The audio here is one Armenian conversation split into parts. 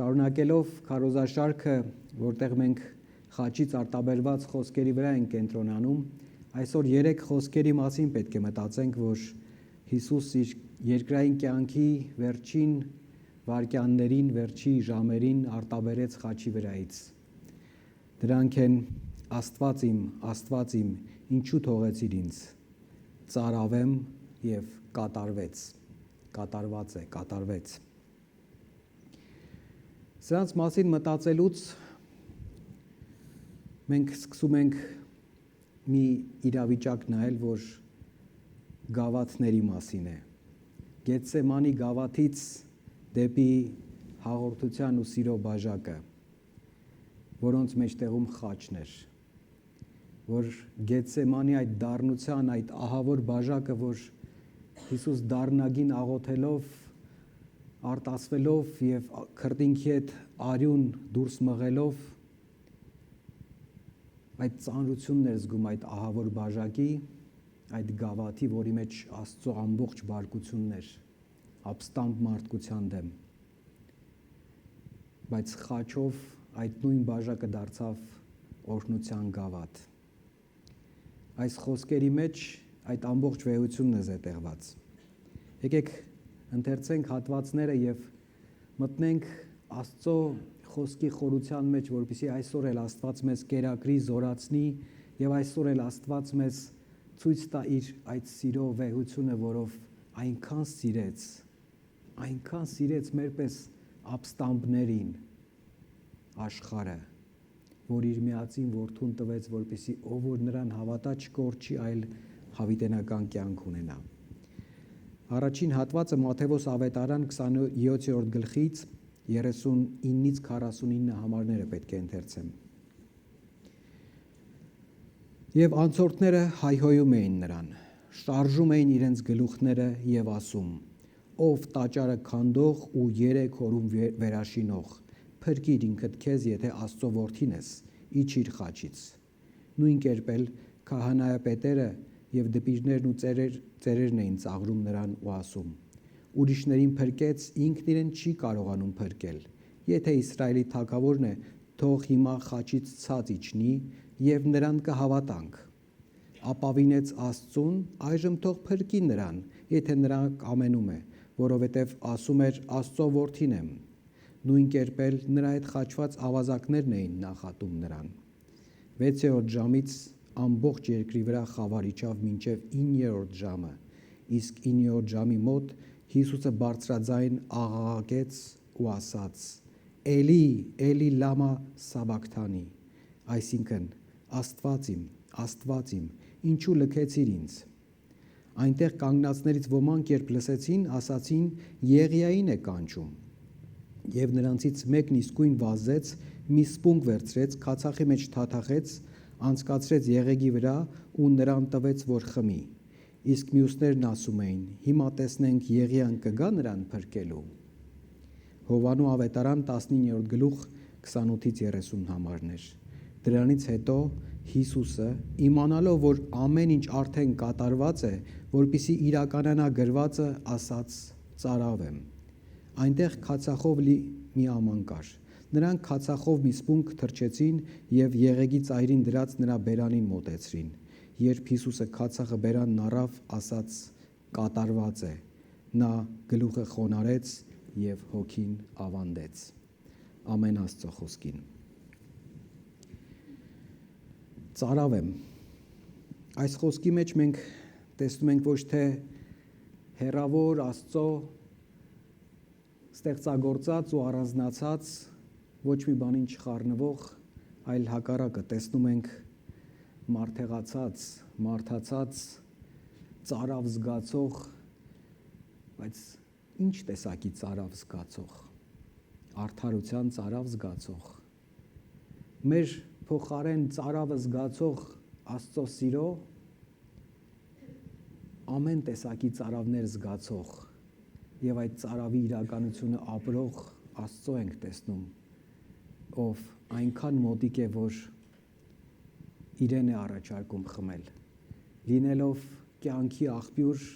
Շարունակելով քարոզաշարքը, որտեղ մենք խաչից արտաբերված խոսքերի վրա ենք կենտրոնանում, այսօր 3 խոսքերի մասին պետք է մտածենք, որ Հիսուս իր երկրային կյանքի վերջին վայրկյաններին, վերջի ժամերին արտաբերեց խաչի վրայից։ Դրանք են Աստված իմ, ինչու թողեցիր ինձ, ծարավեմ եւ կատարվեց։ Սրանց մասին մտածելուց մենք սկսում ենք մի իրավիճակ նայել, որ գավաթների մասին է։ Գեթսեմանի գավաթից դեպի հաղորդության ու սիրո բաժակը, որոնց մեջտեղում խաչն էր, որ Գեթսեմանի այդ դառնության, այդ ահավոր բաժակը, որ Հիսուս դառնագին աղոթելով, արտասվելով եւ քրտինքի հետ արյուն դուրս մղելով, այդ ծանրությունն էր զգում այդ ահավոր բաժակի, այդ գավաթի, որի մեջ Աստծո ամբողջ բարկությունն էր, ապստամբ մարդկության դեմ, բայց խաչով այդ նույն բաժակը դարձավ օրհնության գավաթ։ Այս խոսքերի մեջ այդ ամբողջ վեհությունն է զետեղված։ Եկեք ընթերցենք հատվածները եւ մտնենք Աստծո խոսքի խորության մեջ, որպեսզի այսօր էլ Աստված մեզ կերակրի, զորացնի եւ այսօր էլ Աստված մեզ ցույց տա իր այդ սիրո վեհությունը, որով այնքան սիրեց մերպես ապստամբներին աշխարհը, որ իր միածին որդուն տվեց, որպեսզի ով որ նրան հավատա չկորչի, այլ հավիտենական կյանք ունենա։ Առաջին հատվածը Մատթեոս ավետարան 27-րդ գլխից 39-ից 49 համարները պետք է ընթերցեմ։ Եվ անցորդները հայհոյում էին նրան, շարժում էին իրենց գլուխները եւ ասում. ով տաճարը քանդող ու 3 օրում վերաշինող, փրկիր ինքդ քեզ, եթե Աստծո որդին ես, իջիր խաչից։ Նույն կերպ էլ քահանայապետերը եւ դպիրներն ու ծերերն էին ծաղրում նրան ու ասում. ուրիշներին փրկեց, ինքն իրեն չի կարողանում փրկել։ Եթե Իսրայելի թագավորն է, թող հիմա խաչից ցած իջնի եւ նրան կհավատանք։ Ապավինեց Աստծուն, այժմ թող փրկի նրան, եթե նրան կամենում է, որովհետև ասում էր Աստծո որդին եմ։ Նույն կերպ էլ նրա հետ խաչված ավազակներն էին նախատում նրան։ 6-րդ ժամից ամբողջ երկրի վրա խավար իջավ մինչև 9-րդ ժամը, իսկ 9-րդ ժամի մոտ Հիսուսը բարձրաձայն աղաղակեց ու ասաց. Էլի, Էլի լամա սաբակթանի, այսինքն Աստված իմ, ինչու լքեցիր ինձ։ Այնտեղ կանգնածներից ոմանք երբ լսեցին, ասացին Եղիային է կանչում։ Եվ նրանցից մեկն իսկույն վազեց, մի սպունգ վերցրեց, քացախի մեջ թաթախեց, անցկացրեց եղեգի վրա ու նրան տվեց, որ խմի։ Իսկ մյուսներն ասում էին. հիմա տեսնենք Եղիան կգա նրան փրկելու։ Հովանու ավետարան 19-րդ գլուխ 28-ից 30 համարներ։ Դրանից հետո Հիսուսը, իմանալով, որ ամեն ինչ արդեն կատարված է, որպեսզի իրականանա գրվածը, ասաց. ծարավ եմ։ Այնտեղ քացախով մի աման կար։ Նրանք քացախով մի սպունգ թրջեցին եւ եղեգի ծայրին դրած նրա բերանին մոտեցրին։ Երբ Հիսուսը քացախը բերանն առավ, ասաց. կատարված է։ Նա գլուխը խոնարհեց եւ հոգին ավանդեց։ Ամեն Աստծո խոսքին։ Ծարավ եմ։ Այս խոսքի մեջ մենք տեսնում ենք ոչ թե հերավոր Աստծո ստեղծագործած ու առանձնացած ոչ մի բանին չխառնվող, այլ հակառակը տեսնում ենք մարդացած, ծարավ զգացող, բայց ինչ տեսակի ծարավ զգացող, արդարության ծարավ զգացող, մեր փոխարեն ծարավը զգացող Աստծո սիրո, ամեն տեսակի ծարավներ զգացող եւ այդ ծարավի իրականությունը ապրող Աստծո ենք տեսնում, ով այնքան մոտիկ է, որ իրեն է առաջարկում խմել, լինելով կյանքի աղբյուր,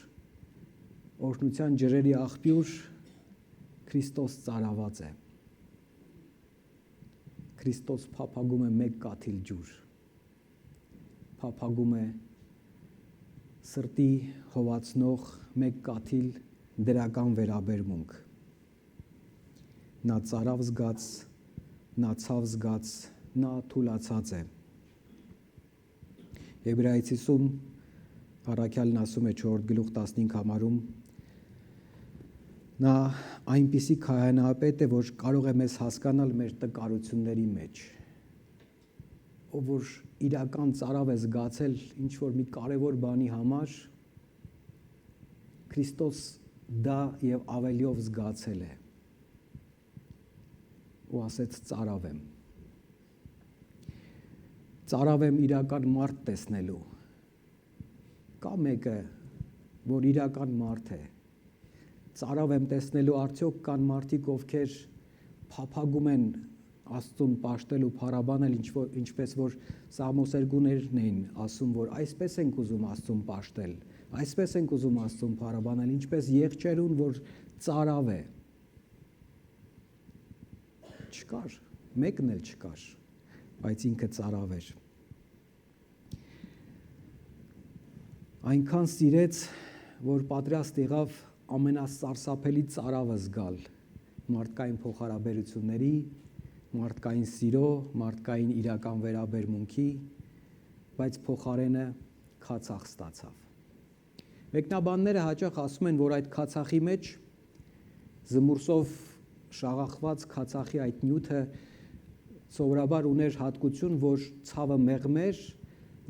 օրհնության ջրերի աղբյուր, Քրիստոս ծարաված է։ Քրիստոս փափագում է մեկ կաթիլ ջուր, փափագում է սրտի հովացնող մեկ կաթիլ դրական վերաբերմունք։ Նա ծարավ զգաց, նա ցավ զգաց, նա թուլացած է։ Եբրայեցի 50 առաքյալն ասում է 4 գլուխ 15 համարում, նա այնպիսի քահանայապետ է, որ կարող է մեզ հասկանալ մեր տկարությունների մեջ, ով որ իրական ծարավ է զգացել ինչ-որ մի կարևոր բանի համար, Քրիստոս դա և ավելիով զգացել է ու ասեց ծարավ եմ։ Ծարավ եմ իրական մարդ տեսնելու։ Կա մեկը, որ իրական մարդ է։ Ծարավ եմ տեսնելու արդյոք կան մարդիկ, ովքեր փափագում են Աստծուն պաշտել ու փառաբանել, ինչպես որ Սաղմոս 2-ներն էին ասում, որ այսպես ենք ուզում Աստծուն պաշտել, այսպես ենք ուզում Աստծուն փառաբանել, ինչպես եղջերուն, որ ծարավ է։ Չկար, մեկն էլ չկար, բայց ինքը ծարավ էր։ Այնքան սիրեց, որ պատրաստ եղավ ամենասարսափելի ծարավը զգալ մարդկային փոխհարաբերությունների, մարդկային սիրո, մարդկային իրական վերաբերմունքի, բայց փոխարենը քացախ ստացավ։ Մեկնաբանները հաճախ ասում են, որ այդ քացախի մեջ զմուրսով շաղախված քացախի այդ նյութը սովորաբար ուներ հատկություն, որ ցավը մեղմ էր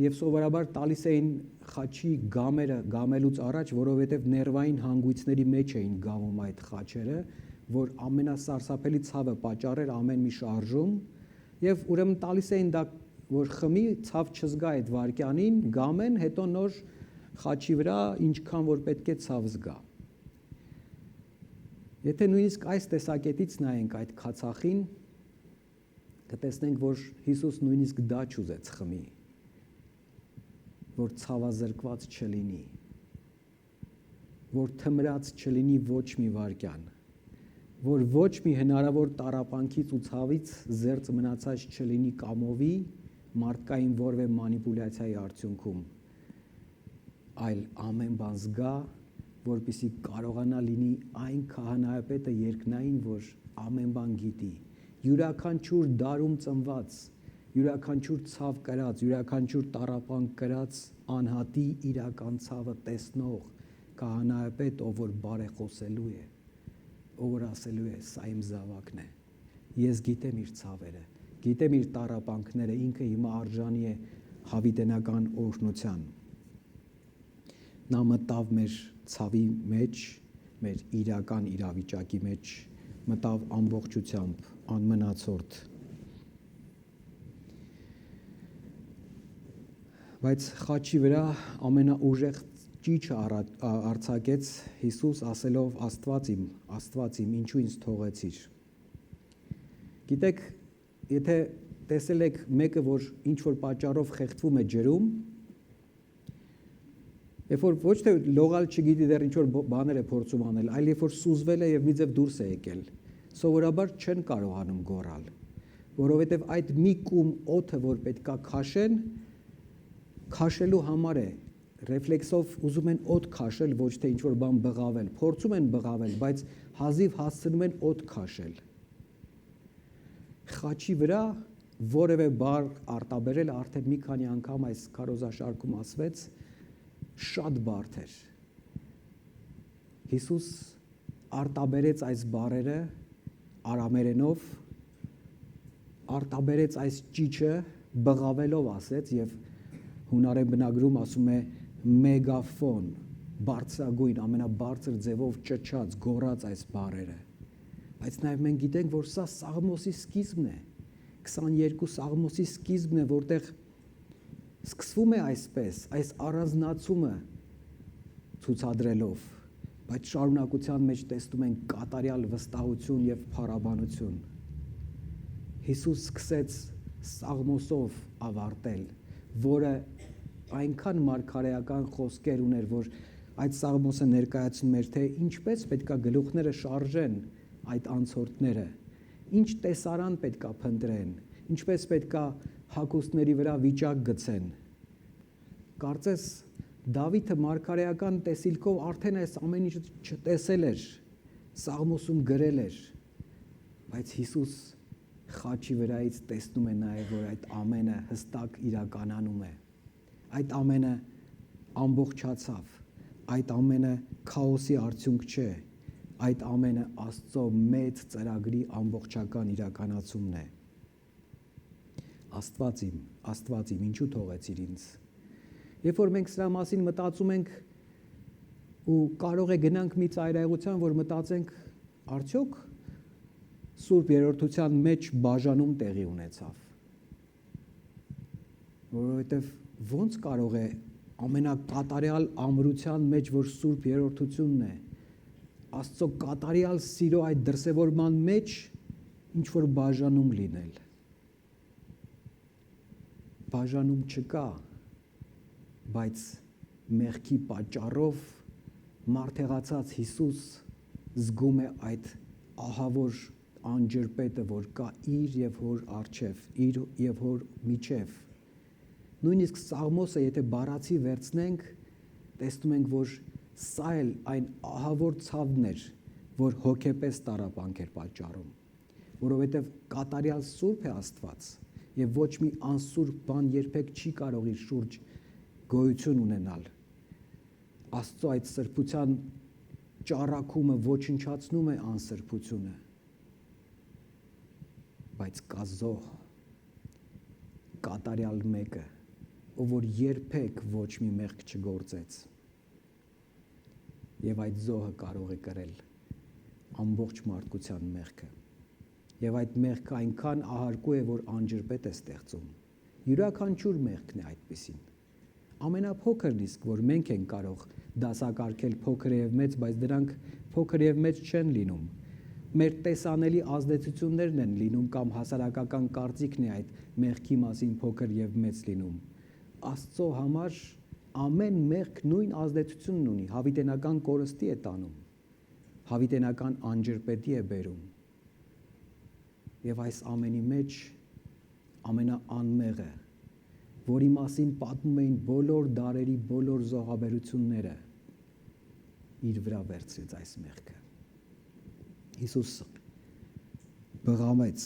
և սովորաբար տալիս էին խաչի գամերը գամելուց առաջ, որովհետև ներվային հանգույցների մեջ էին գավում այդ խաչերը, որ ամենասարսափելի ցավը պատճառեր ամեն մի շարժում և ուրեմն տալիս էին դա, որ խմի, ցավ չզգա այդ վայրկյանին, գամեն, հետո նոր խաչի վրա ինչքան որ պետք է ցավ զգա։ Եթե նույնիսկ այս տեսակետից նայենք այդ քացախին, կտեսնենք, որ Հիսուս նույնիսկ դա չուզեց խմի, որ ցավազրկված չլինի, որ թմրած չլինի ոչ մի վայրկյան, որ ոչ մի հնարավոր տառապանքից ու ցավից զերծ մնացած չլինի կամովի, մարդկային որևէ մանիպուլյացիայի արդյունքում, այլ ամեն բան զգա, որպեսզի կարողանա լինի այն քահանայապետը երկնային, որ ամեն բան գիտի, յուրաքանչյուր դարում ծնված, յուրաքանչյուր ցավ կրած, յուրաքանչյուր տառապանք կրած անհատի իրական ցավը տեսնող քահանայապետ, ով որ բարեխոսելու է, ով որ ասելու է, սա իմ զավակն է, ես գիտեմ իր ցավերը, գիտեմ իր տառապանքները, ինքը հիմա արժանի է հավիտենական օրհնության։ Նա մտավ մեր ցավի մեջ, մեր իրական իրավիճակի մեջ, մտավ ամբողջությամբ, անմնացորդ։ Բայց խաչի վրա ամենաուժեղ ճիչը արձակեց Հիսուս ասելով Աստված իմ, ինչու ինձ թողեցիր։ Գիտեք, եթե տեսել եք մեկը, որ ինչ-որ պատճառով խեղդվում է ջրում, երբ որ ոչ թե լողալ չգիտի դեռ ինչ-որ բաներ է փորձում անել, այլ երբ որ սուզվել է և մի ձև դուրս է եկել, սովորաբար չեն կարողանում գոռալ, որովհետև այդ մի կում օդը, որ պետքա քաշեն, քաշելու համար է, ռեֆլեքսով ուզում են օդ քաշել, ոչ թե ինչ-որ բան բղավել, փորձում են բղավել, բայց հազիվ հասցնում են օդ քաշել։ Խաչի վրա որևէ բառ արտաբերել արդեն մի քանի անգամ այս քարոզաշարքում ասվեց, շատ բարդ էր։ Հիսուս արտաբերեց այս բառերը արամերենով, արտաբերեց այս ճիչը բղավելով ասեց և հունարեն բնագրում ասում է մեգաֆոն, բարձրագույն, ամենաբարձր ձևով ճչաց, գոռաց այս բառերը։ Բայց նաև մենք գիտենք, որ սա Սաղմոսի սկիզբն է, 22 Սաղմոսի սկիզբն է, որտեղ սկսվում է այսպես, այս առանձնացումը ցուցադրելով, բայց շարունակության մեջ տեսնում ենք կատարյալ վստահություն և փառաբանություն։ Հիսուս սկսեց Սաղմոսով ավարտել, որը այնքան մարգարեական խոսքեր ուներ, որ այդ Սաղմոսը ներկայացնում էր, թե ինչպես պետքա գլուխները շարժեն այդ անցորդները, ինչ տեսարան պետքա փնտրեն, ինչպես պետք է հագուստների վրա վիճակ գցեն։ Կարծես Դավիթը մարգարեական տեսիլքով արդեն այս ամեն ինչ չտեսել էր, Սաղմոսում գրել էր, բայց Հիսուս խաչի վրայից տեսնում է նաև, որ այդ ամենը հստակ իրականանում է, այդ ամենը ամբողջացավ, այդ ամենը քաոսի արդյունք չէ, այդ ամենը Աստծո մեծ ծրագրի ամբողջական իրականացումն է։ Աստված իմ, ինչու թողեցիր ինձ։ Երբ որ մենք սրա մասին մտածում ենք ու կարող է գնանք մի ծայրահեղության, որ մտածենք արդյոք Սուրբ Երրորդության մեջ բաժանում տեղի ունեցավ։ Որովհետև ոնց կարող է ամենակատարյալ ամրության մեջ, որ Սուրբ Երրորդությունն է, Աստծո կատարյալ սիրո այդ դրսևորման մեջ ինչ որ բաժանում լինել։ Բաժանում չկա, բայց մեղքի պատճառով մարդեղացած Հիսուս զգում է այդ ահավոր անջրպետը, որ կա իր եւ հոր առջև, իր եւ հոր միջև։ Նույնիսկ Սաղմոսը, եթե բառացի վերցնենք, տեսնում ենք, որ սա էլ այն ահավոր ցավն էր, որ հոգեպես տառապանք էր պատճառում, որովհետև կատարյալ սուրբ է Աստված եւ ոչ մի անսուրբ բան երբեք չի կարող իր շուրջ գոյություն ունենալ։ Աստծո այդ սրբության ճառակումը ոչնչացնում է անսրբությունը, բայց կա զոհ, կատարյալ մեկը, ով որ երբեք ոչ մի մեղք չգործեց, եւ այդ զոհը կարող է կրել ամբողջ մարդկության մեղքը, եւ այդ մեղքը այնքան ահարկու է, որ անջրպետ է ստեղծում։ Յուրաքանչյուր մեղքն է այդպիսին։ Ամենափոքրն իսկ, որ մենք ենք կարող դասակարգել փոքր եւ մեծ, բայց դրանք փոքր եւ մեծ չեն լինում։ Մեր տեսանելի ազդեցություններն են լինում կամ հասարակական կարծիքն է այդ մեղքի մասին փոքր եւ մեծ լինում։ Աստծո համար ամեն մեղք նույն ազդեցությունն ունի, հավիտենական կորստի է տանում, հավիտենական անջրպետի է բերում։ Եվ այս ամենի մեջ ամենաանմեղը, որի մասին պատմում էին բոլոր դարերի բոլոր զոհաբերությունները, իր վրա վերցրեց այս մեղքը։ Հիսուս բղամեց,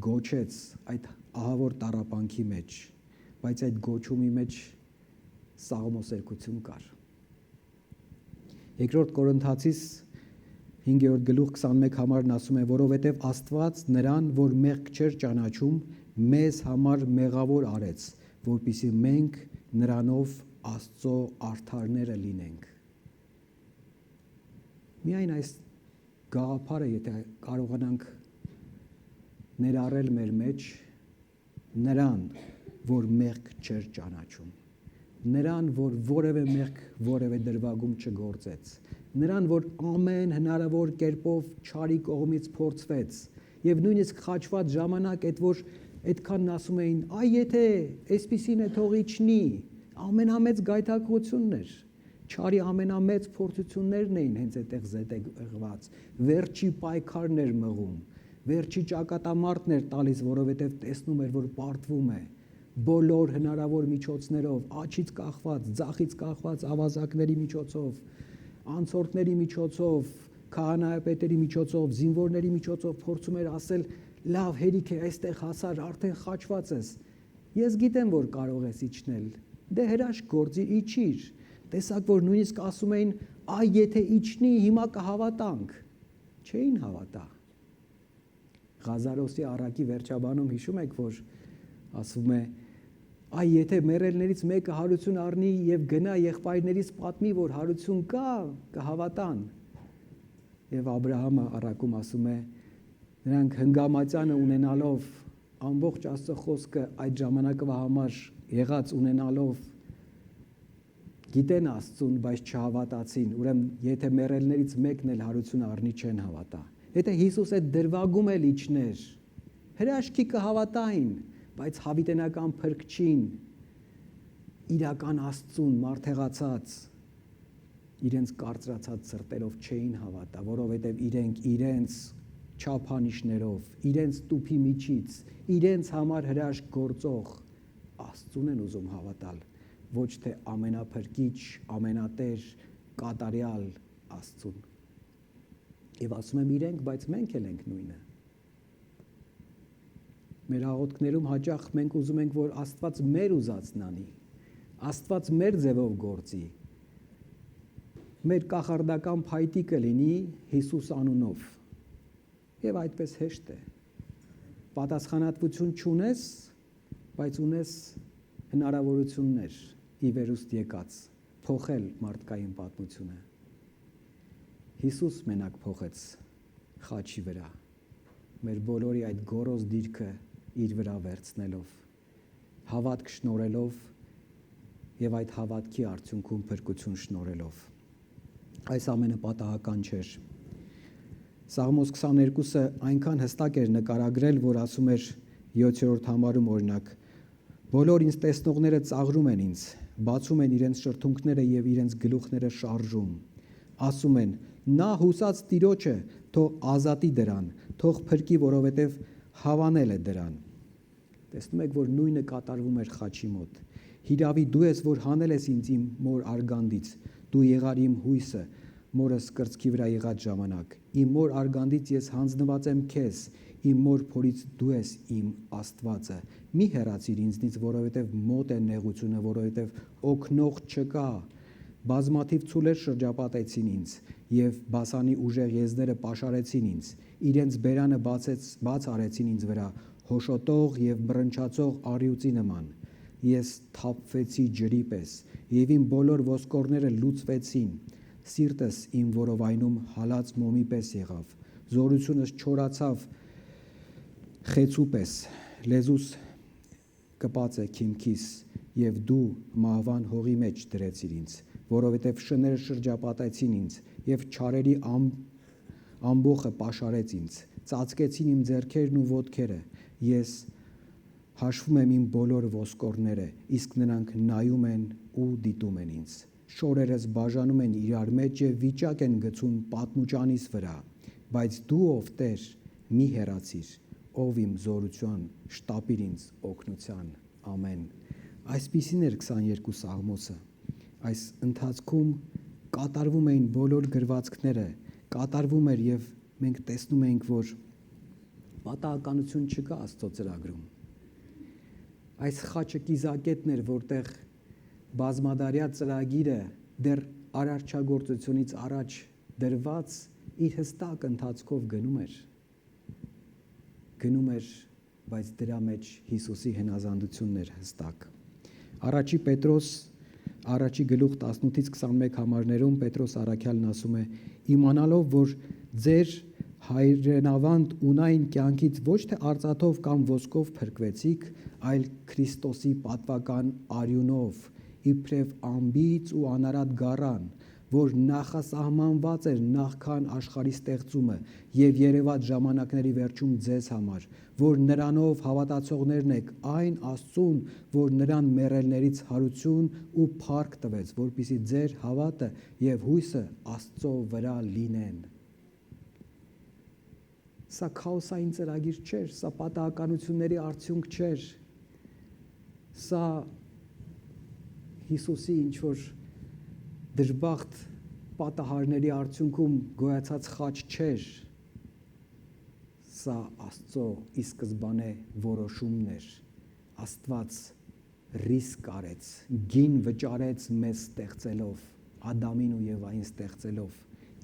գոչեց այդ ահավոր տառապանքի մեջ, բայց այդ գոչումի մեջ սաղմոսերկություն կար։ Երկրորդ Կորինթացիս 5-րդ գլուխ 21 համարն ասում է, որովհետև Աստված նրան, որ մեղք չէր ճանաչում, մեզ համար մեղավոր արեց, որպեսզի մենք նրանով Աստծո արդարները լինենք։ Միայն այս գաղափարը, եթե կարողանանք ներառել մեր մեջ, նրան, որ մեղք չէր ճանաչում, նրան, որ որևէ մեղք որևէ դրվագում չգործեց, նրան, որ ամեն հնարավոր կերպով չարի կողմից փորձվեց եւ նույնիսկ խաչված ժամանակ այդ որ այդքանն ասում էին, այ եթե այսպիսին է թող իջնի, ամենամեծ գայթակղությունն էր, չարի ամենամեծ փորձություններն էին հենց այդտեղ զետեղված, վերջի պայքարն էր մղում, վերջի ճակատամարտն էր տալիս, որովհետև տեսնում էր, որ պարտվում է բոլոր հնարավոր միջոցներով, աչից կախված, ձախից կախված ավազակների միջոցով, անցորդների միջոցով, քահանայապետերի միջոցով, զինվորների միջոցով փորձում էր ասել, լավ հերիք է, այստեղ հասար, արդեն խաչված ես, ես գիտեմ, որ կարող ես իջնել, դե հրաշք գործի, իջիր, տեսակ, որ նույնիսկ ասում էին, այ եթե իջնի, հիմա կհավատանք, չէին հավատա։ Ղազարոսի առակի վերջաբանում հիշում եք, որ ասում է, այ եթե մեռելներից մեկը հարություն առնի եւ գնա եղբայրներից պատմի, որ հարություն կա, կհավատան։ Եվ Աբրահամը առակում ասում է, նրանք հնգամածյանը ունենալով ամբողջ Աստծո խոսքը այդ ժամանակվա համար եղած ունենալով գիտեն Աստծուն, բայց չհավատացին, ուրեմն եթե մեռելներից մեկն էլ հարություն առնի, չեն հավատա։ Եթե Հիսուս այդ դրվագում էլ իջներ, հրաշքի կհավատային, բայց հավիտենական փրկչին, իրական Աստծուն մարդեղացած, իրենց կարծրացած սրտերով չէին հավատա, որովհետև իրենք իրենց չափանիշներով, իրենց տուփի միջից, իրենց համար հրաշք գործող Աստծուն են ուզում հավատալ, ոչ թե ամենափրկիչ, ամենատեր, կատարյալ Աստծուն։ Եվ ասում եմ իրենք, բայց մենք էլ ենք նույնը։ Մեր աղոթքներում հաճախ մենք ուզում ենք, որ Աստված մեր ուզածն անի, Աստված մեր ձևով գործի, մեր կախարդական փայտիկը լինի Հիսուս անունով։ Եվ այդպես հեշտ է։ Պատասխանատվություն չունես, բայց ունես հնարավորություններ ի վերուստ եկած փոխել մարդկային պատմությունը։ Հիսուս մենակ փոխեց խաչի վրա, մեր բոլորի այդ գորոզ դիրքը իր վրա վերցնելով, հավատք շնորելով եւ այդ հավատքի արդյունքում փրկություն շնորելով։ Այս ամենը պատահական չէր։ Սաղմոս 22-ը այնքան հստակ էր նկարագրել, որ ասում էր 7-րդ համարում օրինակ. բոլոր ինձ տեսնողները ծաղրում են ինձ, բացում են իրենց շրթունքները եւ իրենց գլուխները շարժում, ասում են. նա հուսած Տիրոջը թող ազատի դրան, թող փրկի, որովհետեւ հավանել է դրան։ Տեսնում եք, որ նույնը կատարվում էր խաչի մոտ։ Հիրավի դու ես, որ հանել ես ինձ իմ մոր արգանդից, դու եղար իմ հույսը, մորս կրծքի վրա եղած ժամանակ։ Իմ մոր արգանդից ես հանձնված եմ քեզ, իմ մոր փորից դու ես իմ Աստվածը։ Մի հեռացիր ինձնից, որովհետև մոտ է նեղությունը, որովհետև օգնող չկա։ Բազմաթիվ ցուլեր շրջապատեցին ինձ, եւ Բասանի ուժեղ եզները պաշարեցին ինձ, իրենց բերանը բաց արեցին ինձ վրա, հոշոտող եւ բռնչացող առյուծի նման։ Ես թափվեցի ջրի պես, եւ իմ բոլոր ոսկորները լուծվեցին, սիրտս իմ որովայնում հալած մոմի պես եղավ, զորությունս չորացավ խեցու պես, լեզուս կպած է քիմքիս, եւ դու մահվան հողի մեջ դրեցիր ինձ, որովհետև շները շրջապատեցին ինձ, եւ չարերի ամբոխը պաշարեց ինձ, ծածկեցին իմ ձեռքերն ու ոտքերը, ես հաշվում եմ իմ բոլոր ոսկորները, իսկ նրանք նայում են ու դիտում են ինձ, շորերս բաժանում են իրար մեջ եւ վիճակ են գցում պատմուճանիս վրա, բայց դու ով Տեր, մի հեռացիր, ով իմ զորություն, շտապիր ինձ օգնության, ամեն։ Այսպիսին էր 22 Սաղմոսը, այս ընթացքում կատարվում էին բոլոր գրվածքները, կատարվում էր եւ մենք տեսնում ենք, որ պատահականություն չկա Աստծո ծրագրում։ Այս խաչը կիզակետն էր, որտեղ բազմադարյա ծրագիրը դեռ արարչագործությունից առաջ դրված իր հստակ ընթացքով գնում էր, բայց դրա մեջ Հիսուսի հնազանդությունն էր հստակ։ Առաջի Պետրոս Առաջի գլուխ 18-ից 21 համարներում Պետրոս առաքյալն ասում է. իմանալով, որ ձեր հայրենավանդ ունային կյանքից ոչ թե արծաթով կամ ոսկով փրկվեցիք, այլ Քրիստոսի պատվական արյունով, իբրև անբիծ ու անարատ գառան, որ նախասահմանված էր նախքան աշխարհի ստեղծումը եւ երևած ժամանակների վերջում ձեզ համար, որ նրանով հավատացողներն եք այն Աստծուն, որ նրան մեռելներից հարություն ու փառք տվեց, որպեսզի ձեր հավատը եւ հույսը Աստծո վրա լինեն։ Սա քաոսային ծրագիր չէր, սա պատահականությունների արդյունք չէր։ Սա Հիսուսի ինչ որ դժբախտ պատահարների արդյունքում գոյացած խաչ չէր, սա Աստծո ի սկզբանե որոշումն էր, Աստված ռիսկ արեց, գին վճարեց մեզ ստեղծելով, Ադամին ու Եվային ստեղծելով,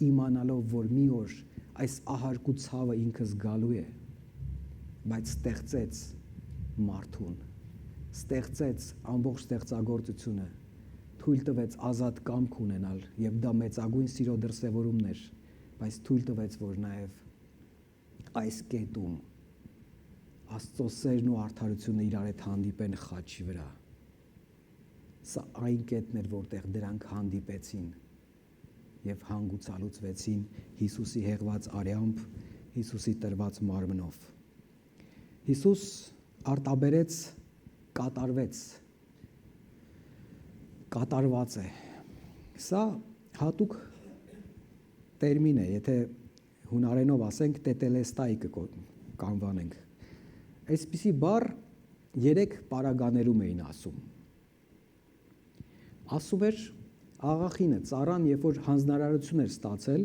իմանալով, որ մի օր այս ահարկու ցավը ինքս գալու է, բայց ստեղծեց մարդուն, ստեղծեց ամբողջ ստեղծագործությունը, թույլ տվեց ազատ կամք ունենալ եւ դա մեծագույն սիրո դրսևորումն էր, բայց թույլ տվեց, որ նաեւ այս կետում Աստծո սերն ու արդարությունը իրար հետ հանդիպեն խաչի վրա։ Սա այն կետն էր, որտեղ դրանք հանդիպեցին եւ հանգուցալուծվեցին Հիսուսի հեղված արյամբ, Հիսուսի տրված մարմնով։ Հիսուս արտաբերեց, կատարվեց, կատարված է։ Սա հատուկ տերմին է, եթե հունարենով ասենք տետելեստայի կանվանենք։ Այսպիսի բառ 3 պարագաներում էին ասում։ Ասում էր աղախինը, ծառան, երբ որ հանձնարարություն էր ստացել,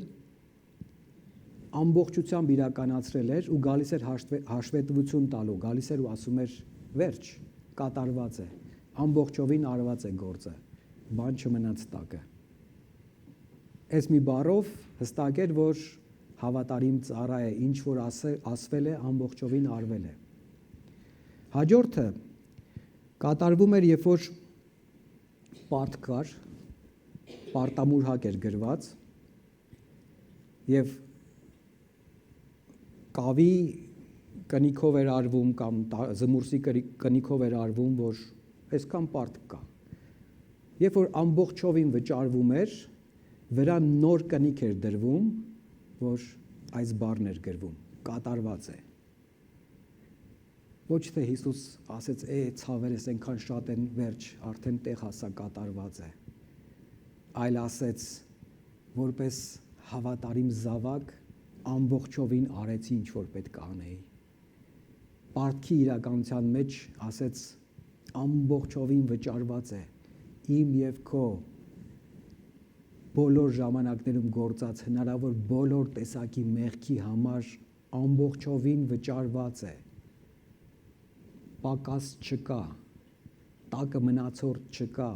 ամբողջությամբ իրականացրել էր ու գալիս էր հաշվետվություն տալու, գալիս էր ու ասում էր վերջ, կատարված է, ամբողջովին արված է գործը, բան չմնաց տակը։ Այս մի բառով հստակ էր, որ հավատարիմ ծառա է, ինչ որ ասվել է, ամբողջովին արվել է։ Հաջորդը կատարվում էր, երբ որ պարտ կար, պարտամուրհակ էր գրված եւ կավի կնիքով էր արվում կամ զմուրսի կնիքով էր արվում, որ այսքան պարտ կա։ Երբ որ ամբողջովին վճարվում էր, վրա նոր կնիք էր դրվում, որ այս բառն էր գրվում, կատարված է։ Ոչ թե Հիսուս ասեց, ցավերս այնքան շատ են, վերջ, արդեն տեղ հասա, կատարված է։ Այլ ասեց, որպես հավատարիմ զավակ ամբողջովին արեցի, ինչ որ պետք է անեի։ Պարտքի իրականության մեջ ասեց, ամբողջովին վճարված է, իմ եւ քո բոլոր ժամանակներում գործած հնարավոր բոլոր տեսակի մեղքի համար ամբողջովին վճարված է։ Պակաս չկա, տակը մնացորդ չկա,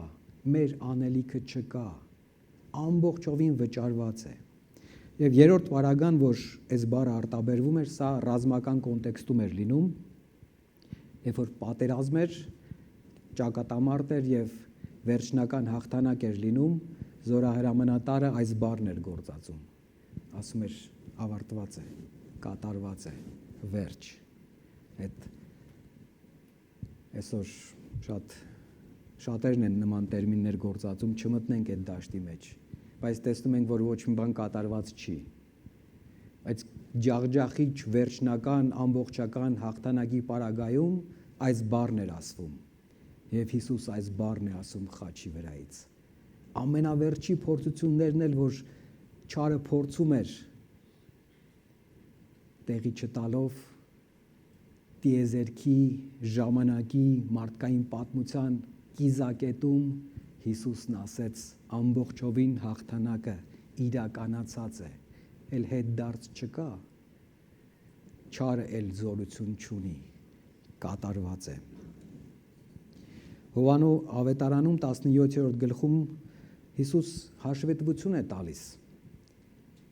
մեր անելիքը չկա, ամբողջովին վճարված է։ Եվ երրորդ պարագան, որ այս բառը արտաբերվում էր, սա ռազմական կոնտեքստում էր լինում, երբ որ պատերազմ էր, ճակատամարտ էր եւ վերջնական հաղթանակ էր լինում, զորահրամանատարը այս բառն էր գործածում։ Ասում էր ավարտված է, կատարված է, վերջ։ Այդ այսօր շատերն են նման տերմիններ գործածում, չմտնենք այդ դաշտի մեջ, բայց տեսնում ենք, որ ոչ մի բան կատարված չի։ Բայց ջախջախիչ վերջնական ամբողջական հաղթանակի պարագայում այս բառն էր ասվում։ Եվ Հիսուս այս բառն է ասում խաչի վրայից։ Ամենավերջի փորձություններն էլ, որ չարը փորձում էր տեղի չտալով տիեզերքի, ժամանակի, մարդկային պատմության կիզակետում Հիսուսն ասեց ամբողջովին հաղթանակը իրականացած է, էլ հետ դարձ չկա, չարը էլ զորություն չունի, կատարված է։ Հովանու ավետարանում 17-րդ գլխում Հիսուս հաշվետվություն է տալիս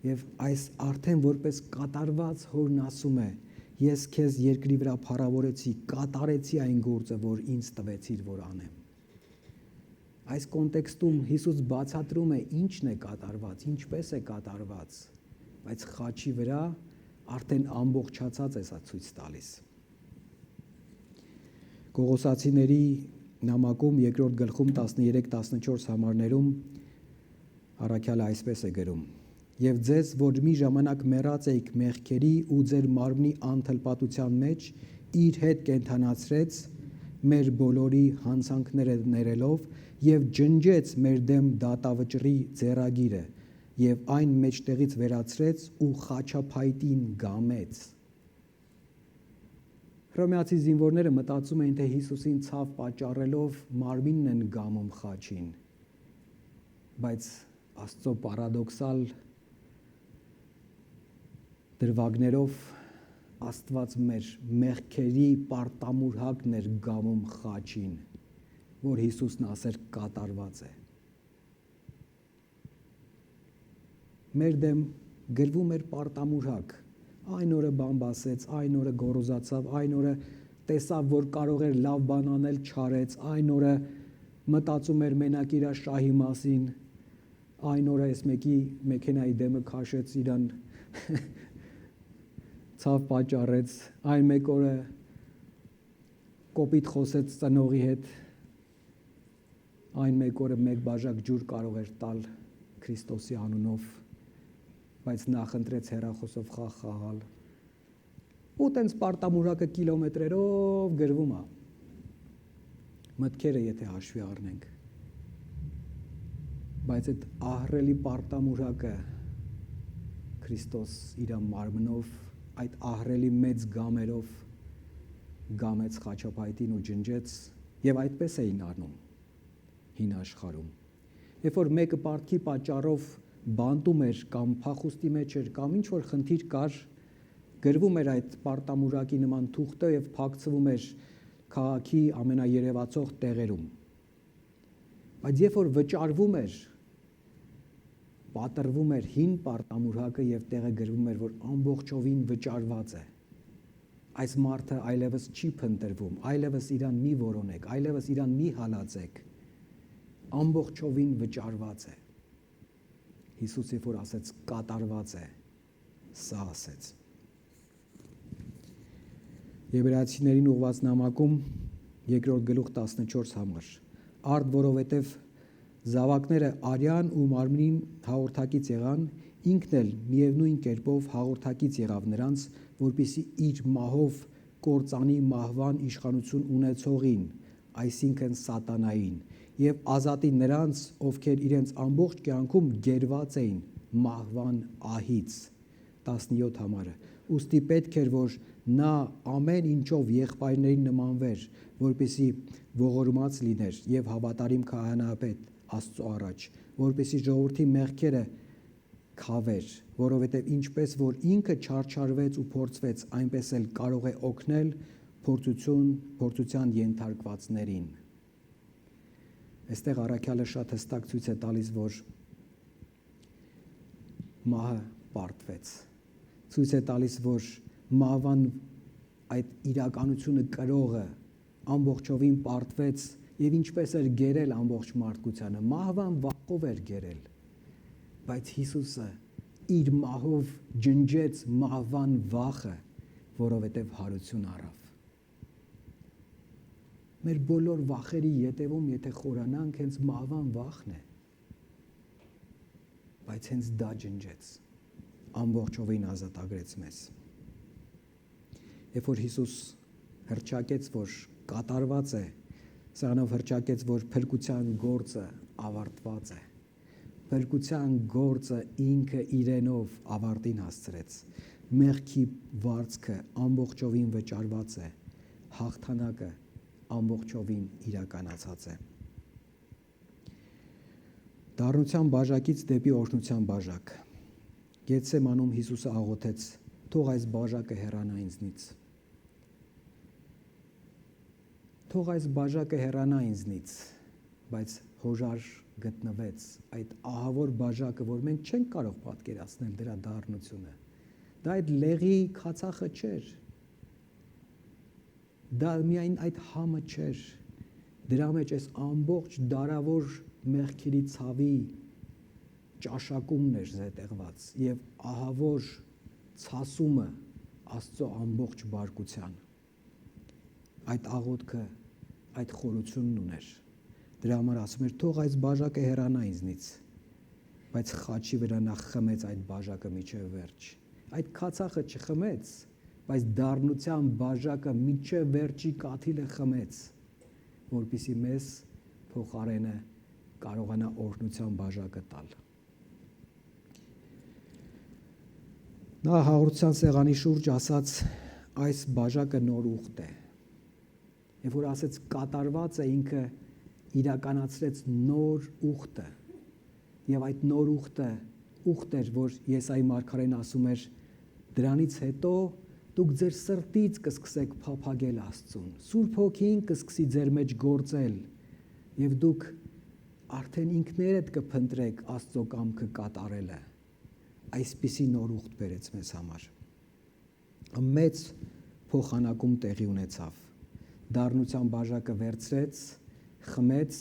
եւ այս արդեն որպես կատարված հորն ասում է. ես քեզ երկրի վրա փառավորեցի, կատարեցի այն գործը, որ ինձ տվեցիր, որ անեմ։ Այս կոնտեքստում Հիսուս բացատրում է ինչն է կատարված, ինչպես է կատարված, բայց խաչի վրա արդեն ամբողջացած է սա ցույց տալիս։ Կողոսացիների նամակում երկրորդ գլխում 13-14 համարներում առաքյալը այսպես է գրում. Եվ ձեզ, որ մի ժամանակ մեռած էիք մեղքերի ու ձեր մարմնի անթլպատության մեջ, իր հետ կենդանացրեց մեր բոլորի հանցանքները ներելով եւ ջնջեց մեր դեմ դատավճռի ձեռագիրը եւ այն մեջտեղից վերացրեց ու խաչափայտին գամեց։ Հռոմեացի զինվորները մտածում էին, թե Հիսուսին ցավ պատճառելով մարմինն են գամում խաչին, բայց Աստծո պարադոքսալ դրվագներով Աստված մեր մեղքերի պարտամուրհակն էր գամում խաչին, որ Հիսուսն ասեր կատարված է։ Մեր դեմ գրվում էր պարտամուրհակ, այն օրը բամբասեց, այն օրը գոռոզացավ, այն օրը տեսավ, որ կարող էր լավ բան անել, չարեց, այն օրը մտածում էր մենակ իր շահի մասին, այն օրը այս մեկի մեքենայի դեմը քաշեց, իրան ցավ պատճառեց, այն մեկ օրը կոպիտ խոսեց ծնողի հետ, այն մեկ օրը մեկ բաժակ ջուր կարող էր տալ Քրիստոսի անունով, բայց նախընտրեց հեռախոսով խաղալ։ Ու տենց պարտամուրակը կիլոմետրերով գրվում է։ Մտքերը եթե հաշվի առնենք։ Բայց այդ ահռելի պարտամուրակը Քրիստոս իր մարմնով այդ ահռելի մեծ գամերով գամեց խաչապայտին ու ջնջեց, եւ այդպես էին անում հին աշխարհում։ Երբ որ մեկը պարտքի պատճառով բանտում էր կամ փախուստի մեջ էր կամ ինչ որ խնդիր կար, գրվում էր այդ պարտամուրակի նման թուղթը եւ փակցվում էր քաղաքի ամենաերևացող տեղերում։ Բայց երբ որ վճարվում էր, պատրվում էր հին պարտամուրակը եւ տեղը գրվում էր, որ ամբողջովին վճարված է։ Այս մարդը այլևս չի փնտրվում, այլևս իրան մի որոնեք, այլևս իրան մի հալածեք, ամբողջովին վճարված է։ Հիսուս երբ որ ասեց կատարված է, սա ասեց։ Եբրայեցիներին ուղված նամակում 2-րդ գլուխ 14 համար արդ որովհետև զավակները արյան ու մարմնին հաղորդակից եղան, ինքն էլ միևնույն կերպով հաղորդակից եղավ նրանց, որպեսզի իր մահով կործանի մահվան իշխանություն ունեցողին, այսինքն սատանային, եւ ազատի նրանց, ովքեր իրենց ամբողջ կյանքում գերված էին մահվան ահից։ 17 համարը։ Ուստի պետք էր, որ նա ամեն ինչով եղբայրներին նմանվեր, որպեսզի ողորմած լիներ եւ հավատարիմ քահանայապետ Աստծո առաջ, որպեսզի ժողովրդի մեղքերը քավեր, որովհետև ինչպես որ ինքը չարչարվեց ու փորձվեց, այնպես էլ կարող է օգնել փորձության ենթարկվածներին։ Այստեղ առաքյալը շատ հստակ ցույց է տալիս, որ մահը պարտվեց։ Ցույց է տալիս, որ մահվան այդ իրականությունը կրողը ամբողջովին պարտվեց եւ ինչպես էր գերել ամբողջ մարդկությանը, մահվան վախով էր գերել, բայց Հիսուսը իր մահով ջնջեց մահվան վախը, որովհետև հարություն առավ։ Մեր բոլոր վախերի ետևում, եթե խորանանք, հենց մահվան վախն է, բայց հենց դա ջնջեց, ամբողջովին ազատագրեց մեզ։ Երբ որ Հիսուս հռչակեց, որ կատարված է, սրանով հռչակեց, որ փրկության գործը ավարտված է։ Փրկության գործը ինքը իրենով ավարտին հասցրեց։ Մեղքի վարձքը ամբողջովին վճարված է։ Հաղթանակը ամբողջովին իրականացած է։ Դառնության բաժակից դեպի օրհնության բաժակ։ Գեթսեմանում Հիսուսը աղոթեց. թող այս բաժակը հեռանա ինձնից։ Թող այս բաժակը հեռանա ինձնից, բայց հոժար գտնվեց այդ ահավոր բաժակը, որ մենք չենք կարող պատկերացնել դրա դառնությունը։ Դա այդ լեղի քացախը չէր։ Դա միայն այդ համը չէր։ Դրա մեջ այս ամբողջ դարավոր մեղքերի ցավի ճաշակումն էր զետեղված եւ ահավոր ցասումը Աստծո ամբողջ բարկության։ Այդ աղոթքը այդ խորությունն ուներ։ Դրա համար ասում էր, թող այս բաժակը հեռանա ինձնից, բայց խաչի վրա նա խմեց այդ բաժակը մինչև վերջ։ Այդ քացախը չխմեց, բայց դառնության բաժակը մինչև վերջի կաթիլը խմեց, որպեսզի մեզ փոխարենը կարողանա օրհնության բաժակը տալ։ Նա հաղորդության սեղանի շուրջ ասաց, այս բաժակը նոր ուխտ է։ Երբ որ ասեց կատարված է, ինքը իրականացրեց նոր ուխտը, եւ այդ նոր ուխտ էր, որ Եսայի մարգարեն ասում էր, դրանից հետո դուք ձեր սրտից կսկսեք փափագել Աստծուն, Սուրբ Հոգին կսկսի ձեր մեջ գործել, եւ դուք արդեն ինքներդ կփնտրեք Աստծո կամքը կատարելը։ Այսպիսի նոր ուխտ բերեց մեզ համար։ Մեծ փոխանակում տեղի ունեցավ։ Դառնության բաժակը վերցրեց, խմեց,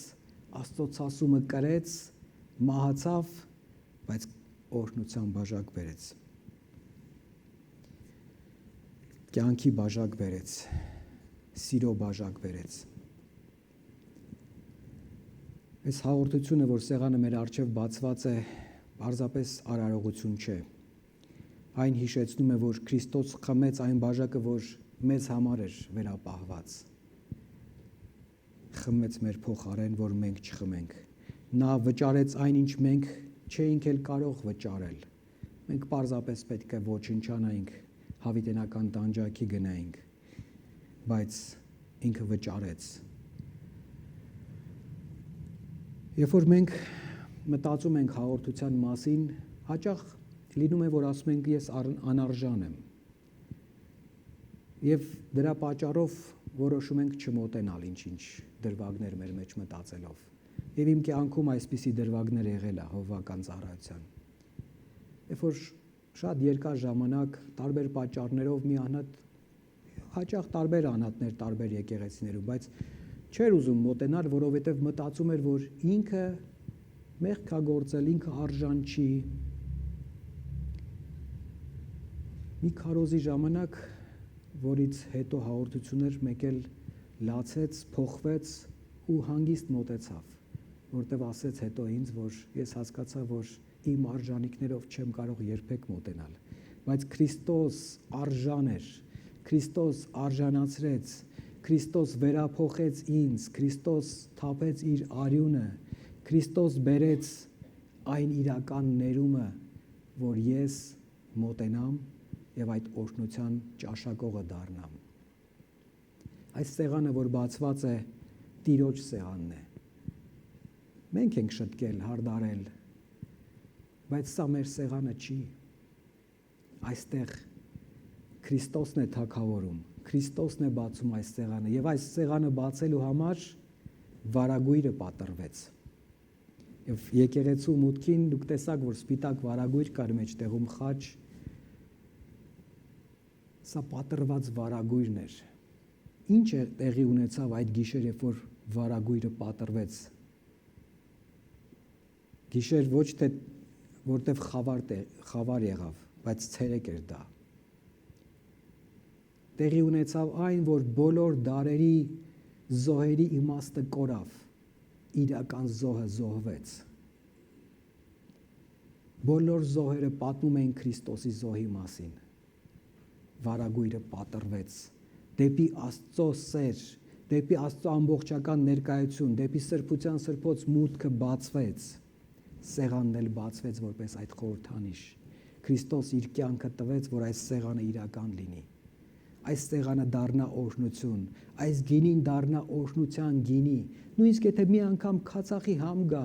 Աստծո ցասումը կրեց, մահացավ, բայց օրհնության բաժակ բերեց։ Կյանքի բաժակ բերեց, սիրո բաժակ բերեց։ Այս հաղորդությունը, որ սեղանը մեր առջև բացված է, պարզապես արարողություն չէ։ Այն հիշեցնում է, որ Քրիստոս խմեց այն բաժակը, որ մեզ համար էր վերապահված։ Խմեց մեր փոխարեն, որ մենք չխմենք։ Նա վճարեց այն, ինչ մենք չէինք էլ կարող վճարել։ Մենք պարզապես պետք է ոչնչանայինք, հավիտենական տանջանքի գնայինք, բայց ինքը վճարեց։ Երբ որ մենք մտածում ենք հաղորդության մասին, հաճախ լինում է, որ ասում ենք ես անարժան եմ։ Եվ դրա պատճառով որոշում ենք չմոտենալ ինչ-ինչ դրվագներ մեր մեջ մտածելով։ Եվ իմ կյանքում այսպիսի դրվագներ եղել է հովվական ծառայության։ Երբ որ շատ երկար ժամանակ տարբեր պատճառներով մի անհատ, հաճախ տարբեր անհատներ տարբեր եկեղեցիներում, բայց չէր ուզում մոտենալ, որովհետև մտածում էր, որ ինքը մեղք է գործել, ինքը արժան չի։ Մի քարոզի ժամանակ, որից հետո հաղորդություններ մեկ էլ լացեց, փոխվեց ու հանգիստ մոտեցավ, որտեվ ասեց հետո ինձ, որ ես հասկացա, որ իմ արժանինքներով չեմ կարող երբեք մոտենալ, բայց Քրիստոս արժան էր, Քրիստոս արժանացրեց, Քրիստոս վերափոխեց ինձ, Քրիստոս թափեց իր արյունը, Քրիստոս բերեց այն իրական ներումը, որ ես մոտենամ եւ այդ օրհնության ճաշակողը դառնամ։ Այս սեղանը, որ բացված է, Տիրոջ սեղանն է։ Մենք ենք շտկել, հարդարել, բայց սա մեր սեղանը չի։ Այստեղ Քրիստոսն է թագավորում, Քրիստոսն է բացում այս սեղանը եւ այս սեղանը բացելու համար վարագույրը պատրվեց։ Եվ եկեղեցու մուտքին դուք տեսաք, որ սպիտակ վարագույր կար մեջտեղում խաչ, սա պատրված վարագույրն էր։ Ինչ է տեղի ունեցավ այդ գիշեր, երբ որ վարագույրը պատրվեց։ Գիշեր ոչ թե որտեվ խավար եղավ, բայց ցերեկ էր դա։ Տեղի ունեցավ այն, որ բոլոր դարերի զոհերի իմաստը կորավ, իրական զոհը զոհվեց։ Բոլոր զոհերը պատմում էին Քրիստոսի զոհի մասին։ Վարագույրը պատրվեց, դեպի Աստծո սեր, դեպի Աստծո ամբողջական ներկայություն, դեպի սրբության սրբոց մուտքը բացվեց, սեղանն էլ բացվեց որպես այդ խորհրդանիշ։ Քրիստոս իր կյանքը տվեց, որ այս սեղանը իրական լինի։ Այս սեղանը դառնա օրհնություն, այս գինին դառնա օրհնության գինի։ Նույնիսկ եթե մի անգամ քացախի համ գա,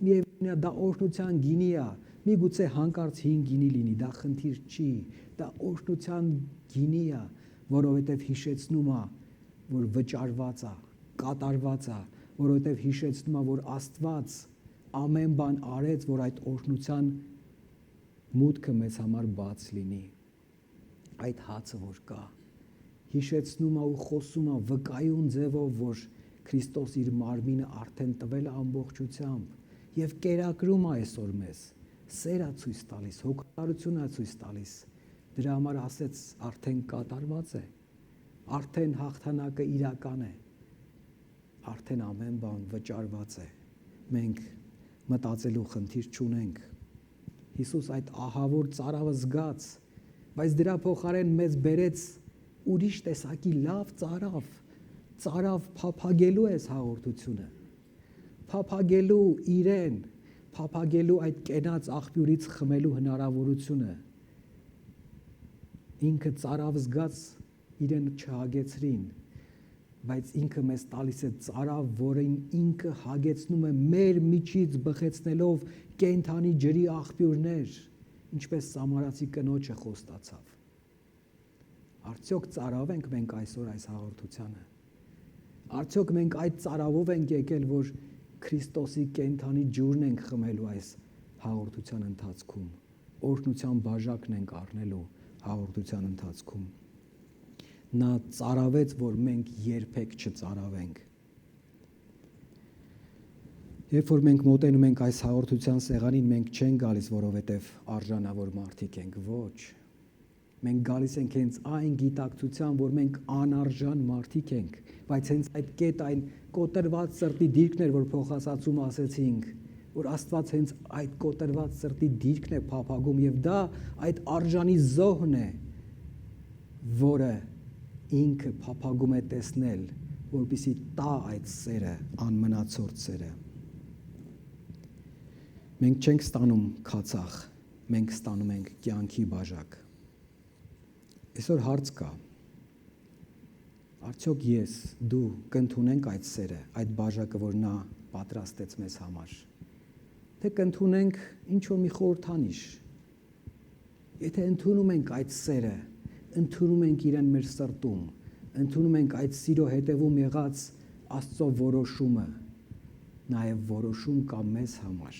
միևնույն է դա օրհնության գինի է, միգուցե հանկարծ հին գինի լինի, դա խնդիր չի, դա օրհնության գինի է, որովհետև հիշեցնում է, որ վճարված է, կատարված է, որովհետև հիշեցնում է, որ Աստված ամեն բան արեց, որ այդ օրհնության մուտքը մեզ համար բաց լինի։ Այդ հացը որ կա, հիշեցնում է ու խոսում է վկայուն ձևով, որ Քրիստոս իր մարմինը արդեն տվել է ամբողջությամբ եւ կերակրում է այսօր մեզ, սեր է ցույց տալիս, հոգատարություն է ցույց տալիս։ Դրա համար ասեց, արդեն կատարված է, արդեն հաղթանակը իրական է, արդեն ամեն բան վճարված է։ Մենք մտածելու խնդիր չունենք։ Հիսուս այդ ահավոր ծարավը զգաց, բայց դրա փոխարեն մեզ բերեց ուրիշ տեսակի լավ ծարավ փափագելու այս հաղորդությունը, փափագելու իրեն, փափագելու այդ կենաց աղբյուրից խմելու հնարավորությունը։ Ինքը ծարավ զգաց, իրեն չհագեցրին, բայց ինքը մեզ տալիս է ծարավ, որին ինքը հագեցնում է մեր միջից բխեցնելով կենդանի ջրի աղբյուրներ, ինչպես Սամարացի կնոջը խոստացավ։ Արդյոք ծարավ ենք մենք այսօր այս հաղորդությանը։ Արդյոք մենք այդ ծարավով ենք եկել, որ Քրիստոսի կենդանի ջուրն ենք խմելու այս հաղորդության ընթացքում, օրհնության բաժակն ենք առնելու հաղորդության ընթացքում։ Նա ծարավեց, որ մենք երբեք չծարավենք։ Երբ որ մենք մոտենում ենք այս հաղորդության սեղանին, մենք չենք գալիս, որովհետև արժանավոր մարդիկ ենք, ոչ։ Մենք գալիս ենք հենց այն գիտակցության, որ մենք անարժան մարդիկ ենք, բայց հենց այդ կետ այն կոտրված սրտի դիրքն էր, որ փոխասացում ասեցինք, որ Աստված հենց այդ կոտրված սրտի դիրքն է փափագում եւ դա այդ արժանի զոհն է, որը ինքը փափագում է տեսնել, որպեսզի տա այդ սերը, անմնացորդ սերը։ Մենք չենք ստանում քացախ, մենք ստանում ենք կյանքի բաժակ։ Այսօր հարց կա. արդյոք ես, դու կընդունենք այդ սերը, այդ բաժակը, որ նա պատրաստեց մեզ համար, թե կընդունենք ինչ-որ մի խորհրդանիշ։ Եթե ընդունում ենք այդ սերը, ընդունում ենք իրեն մեր սրտում, ընդունում ենք այդ սիրո հետևում եղած Աստծո որոշումը, նաև որոշում կա մեզ համար,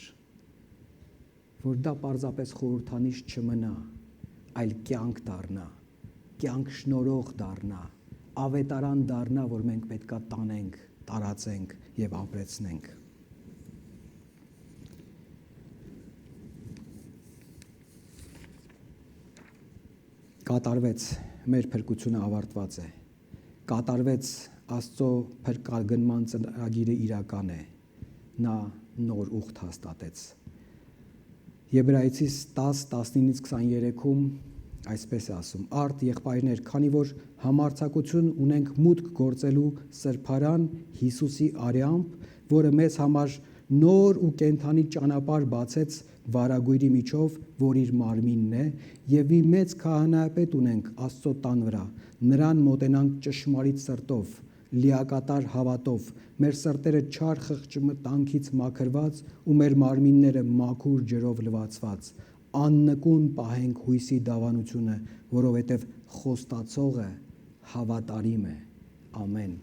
որ դա պարզապես խորհրդանիշ չմնա, այլ կյանք դառնա, կյանք շնորհող դառնա, ավետարան դառնա, որ մենք պետքա տանենք, տարածենք եւ ապրեցնենք։ Կատարվեց, մեր փրկությունը ավարտված է։ Կատարվեց, Աստծո փրկագնման ծրագիրը իրական է։ Նա նոր ուխտ հաստատեց։ Եբրայեցիս 10:19-23-ում այսպես է ասում. Արդ եղբայրներ, քանի որ համարձակություն ունենք մուտք գործելու սրբարան Հիսուսի արյամբ, որը մեզ համար նոր ու կենդանի ճանապարհ բացեց վարագույրի միջով, որ իր մարմինն է, եւ մի մեծ քահանայապետ ունենք Աստծո տան վրա, նրան մոտենանք ճշմարիտ սրտով, լիակատար հավատով, մեր սրտերը չար խղճմտանքից մաքրված ու մեր մարմինները մաքուր ջրով լվացված, աննկուն պահենք հույսի դավանությունը, որովհետև խոստացողը հավատարիմ է։ Ամեն։